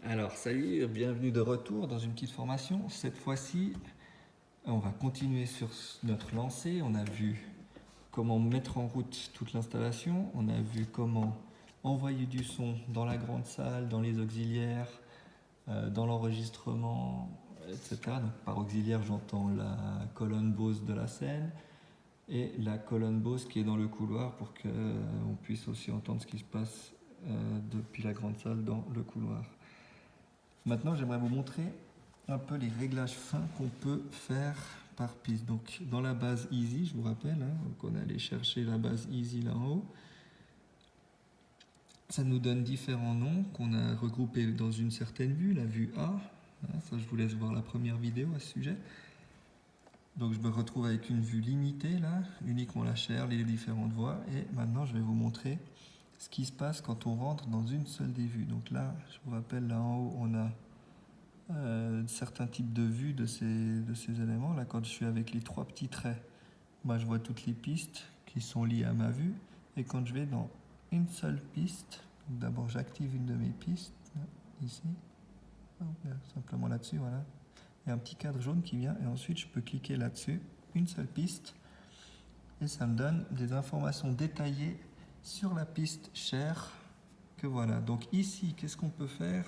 Alors salut, bienvenue de retour dans une petite formation. Cette fois-ci, on va continuer sur notre lancée. On a vu comment mettre en route toute l'installation. On a vu comment envoyer du son dans la grande salle, dans les auxiliaires, dans l'enregistrement, etc. Donc par auxiliaire, j'entends la colonne Bose de la scène et la colonne Bose qui est dans le couloir pour qu'on puisse aussi entendre ce qui se passe depuis la grande salle dans le couloir. Maintenant, j'aimerais vous montrer un peu les réglages fins qu'on peut faire par piste. Donc, dans la base Easy, je vous rappelle, donc on est allé chercher la base Easy là en haut. Ça nous donne différents noms qu'on a regroupés dans une certaine vue, la vue A. Ça, je vous laisse voir la première vidéo à ce sujet. Donc, je me retrouve avec une vue limitée là, uniquement la chair, les différentes voix. Et maintenant, je vais vous montrer ce qui se passe quand on rentre dans une seule des vues. Donc là, je vous rappelle, là en haut, on a certains types de vues de ces éléments. Là, quand je suis avec les trois petits traits, moi, je vois toutes les pistes qui sont liées à ma vue. Et quand je vais dans une seule piste, d'abord j'active une de mes pistes, ici, simplement là-dessus, voilà. Il y a un petit cadre jaune qui vient et ensuite je peux cliquer là-dessus, une seule piste, et ça me donne des informations détaillées sur la piste chair que voilà. Donc ici, qu'est-ce qu'on peut faire?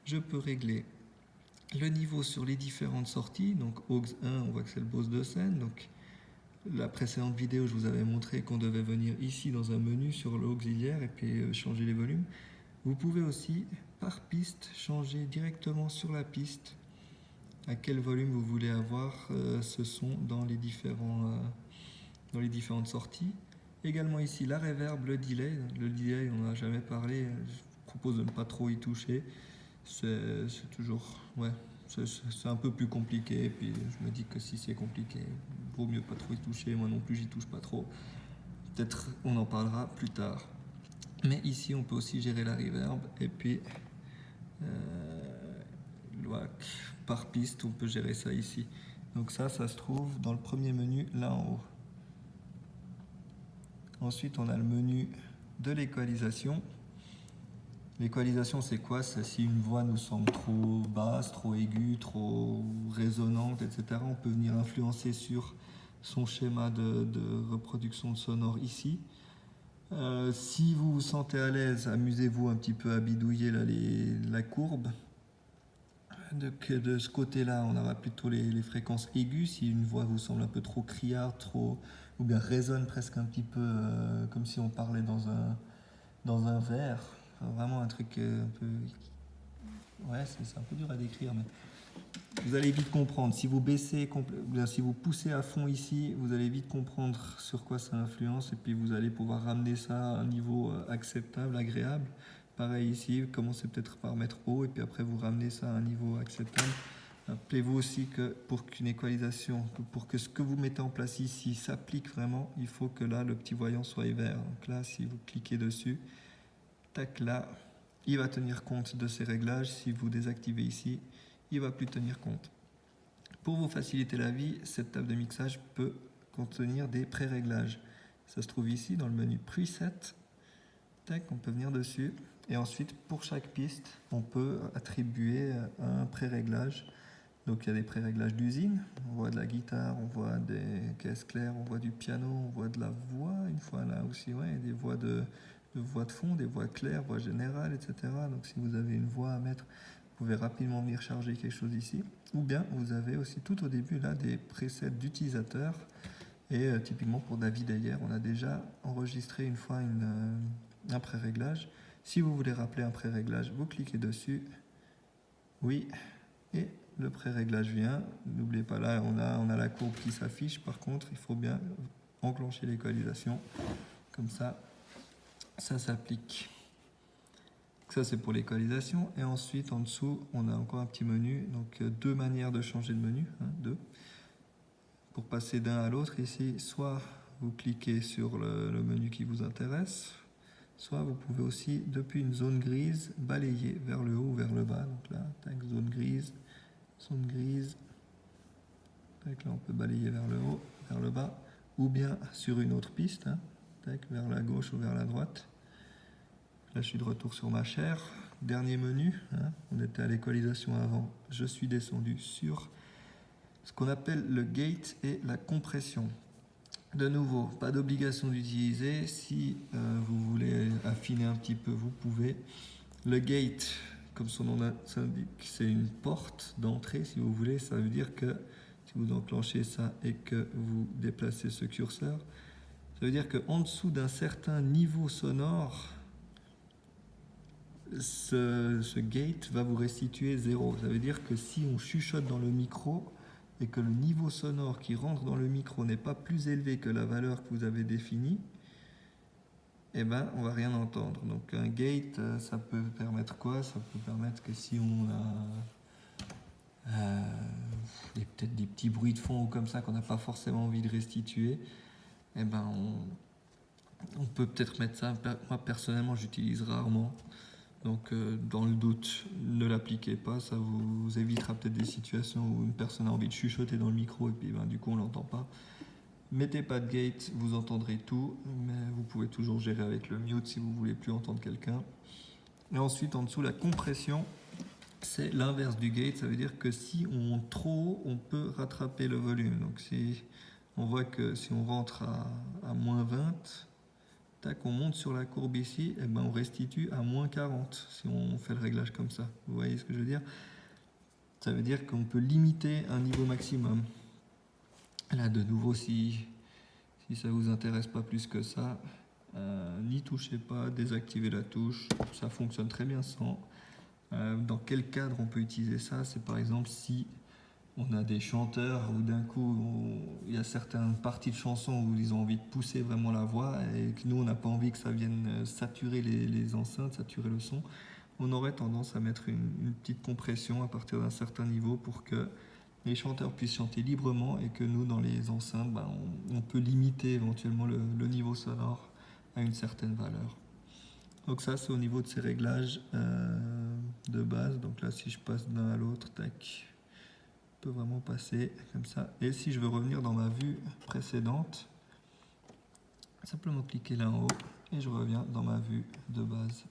Je peux régler le niveau sur les différentes sorties. Donc aux 1, on voit que c'est le Bose de scène. Donc la précédente vidéo, je vous avais montré qu'on devait venir ici dans un menu sur l'auxiliaire et puis changer les volumes. Vous pouvez aussi, par piste, changer directement sur la piste à quel volume vous voulez avoir ce son dans les différentes sorties. Également ici, la reverb, le delay. Le delay, on n'en a jamais parlé. Je propose de ne pas trop y toucher. C'est toujours... Ouais, c'est un peu plus compliqué. Et puis je me dis que si c'est compliqué, vaut mieux pas trop y toucher. Moi non plus, j'y touche pas trop. Peut-être on en parlera plus tard. Mais ici, on peut aussi gérer la reverb. Et puis, par piste, on peut gérer ça ici. Donc ça se trouve dans le premier menu, là en haut. Ensuite, on a le menu de l'équalisation. L'équalisation, c'est quoi? C'est si une voix nous semble trop basse, trop aiguë, trop résonante, etc. On peut venir influencer sur son schéma de reproduction sonore ici. Si vous vous sentez à l'aise, amusez-vous un petit peu à bidouiller là, la courbe. De ce côté-là, on aura plutôt les fréquences aiguës. Si une voix vous semble un peu trop criarde, ou bien résonne presque un petit peu comme si on parlait dans un verre. Enfin, vraiment un truc un peu... Ouais, c'est un peu dur à décrire, mais vous allez vite comprendre. Si vous baissez, si vous poussez à fond ici, vous allez vite comprendre sur quoi ça influence et puis vous allez pouvoir ramener ça à un niveau acceptable, agréable. Pareil ici, commencez peut-être par mettre haut et puis après vous ramenez ça à un niveau acceptable. Rappelez-vous aussi que pour qu'une équalisation, pour que ce que vous mettez en place ici s'applique vraiment, il faut que là le petit voyant soit vert. Donc là, si vous cliquez dessus, tac là, il va tenir compte de ces réglages. Si vous désactivez ici, il ne va plus tenir compte. Pour vous faciliter la vie, cette table de mixage peut contenir des pré-réglages. Ça se trouve ici dans le menu Preset. Tac, on peut venir dessus. Et ensuite, pour chaque piste, on peut attribuer un pré-réglage. Donc il y a des pré-réglages d'usine. On voit de la guitare, on voit des caisses claires, on voit du piano, on voit de la voix. Une fois là aussi, ouais, des voix de fond, des voix claires, voix générales, etc. Donc si vous avez une voix à mettre, vous pouvez rapidement venir charger quelque chose ici. Ou bien vous avez aussi tout au début là des presets d'utilisateurs. Et typiquement pour David Ayer, on a déjà enregistré une fois un pré-réglage. Si vous voulez rappeler un pré-réglage, vous cliquez dessus. Oui. Et le pré-réglage vient. N'oubliez pas là, on a la courbe qui s'affiche. Par contre, il faut bien enclencher l'équalisation. Comme ça s'applique. Ça, c'est pour l'équalisation. Et ensuite, en dessous, on a encore un petit menu. Donc, deux manières de changer de menu. Deux. Pour passer d'un à l'autre, ici, soit vous cliquez sur le menu qui vous intéresse, soit vous pouvez aussi, depuis une zone grise, balayer vers le haut ou vers le bas. Donc là, tac, zone grise. Tac, là, on peut balayer vers le haut, vers le bas, ou bien sur une autre piste, tac, vers la gauche ou vers la droite. Là, je suis de retour sur ma chair. dernier menu, hein. On était à l'équalisation avant, je suis descendu sur ce qu'on appelle le gate et la compression. De nouveau, pas d'obligation d'utiliser. Si vous voulez affiner un petit peu, vous pouvez. Le gate, comme son nom l'indique, c'est une porte d'entrée, si vous voulez. Ça veut dire que si vous enclenchez ça et que vous déplacez ce curseur, ça veut dire qu'en dessous d'un certain niveau sonore, ce gate va vous restituer 0. Ça veut dire que si on chuchote dans le micro et que le niveau sonore qui rentre dans le micro n'est pas plus élevé que la valeur que vous avez définie, eh ben, on va rien entendre. Donc un gate, ça peut permettre quoi? Ça peut permettre que si on a peut-être des petits bruits de fond ou comme ça qu'on n'a pas forcément envie de restituer, eh ben on peut peut-être mettre ça. Moi personnellement, j'utilise rarement. Donc dans le doute, ne l'appliquez pas, ça vous évitera peut-être des situations où une personne a envie de chuchoter dans le micro et puis du coup on l'entend pas. Mettez pas de gate, vous entendrez tout, mais vous pouvez toujours gérer avec le mute si vous voulez plus entendre quelqu'un. Et ensuite en dessous, la compression, c'est l'inverse du gate, ça veut dire que si on monte trop haut, on peut rattraper le volume. Donc si on voit que si on rentre à moins 20, tac, on monte sur la courbe ici, et ben on restitue à moins 40 si on fait le réglage comme ça. Vous voyez ce que je veux dire? Ça veut dire qu'on peut limiter un niveau maximum. Là, de nouveau, si ça ne vous intéresse pas plus que ça, n'y touchez pas, désactivez la touche, ça fonctionne très bien sans. Dans quel cadre on peut utiliser ça? C'est par exemple si on a des chanteurs où d'un coup il y a certaines parties de chansons où ils ont envie de pousser vraiment la voix et que nous on n'a pas envie que ça vienne saturer les enceintes, saturer le son, on aurait tendance à mettre une petite compression à partir d'un certain niveau pour que les chanteurs puissent chanter librement et que nous dans les enceintes on peut limiter éventuellement le niveau sonore à une certaine valeur. Donc ça c'est au niveau de ces réglages de base. Donc là si je passe d'un à l'autre, tac, peut vraiment passer comme ça. Et si je veux revenir dans ma vue précédente, simplement cliquer là en haut et je reviens dans ma vue de base.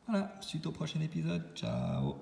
Voilà, suite au prochain épisode. Ciao!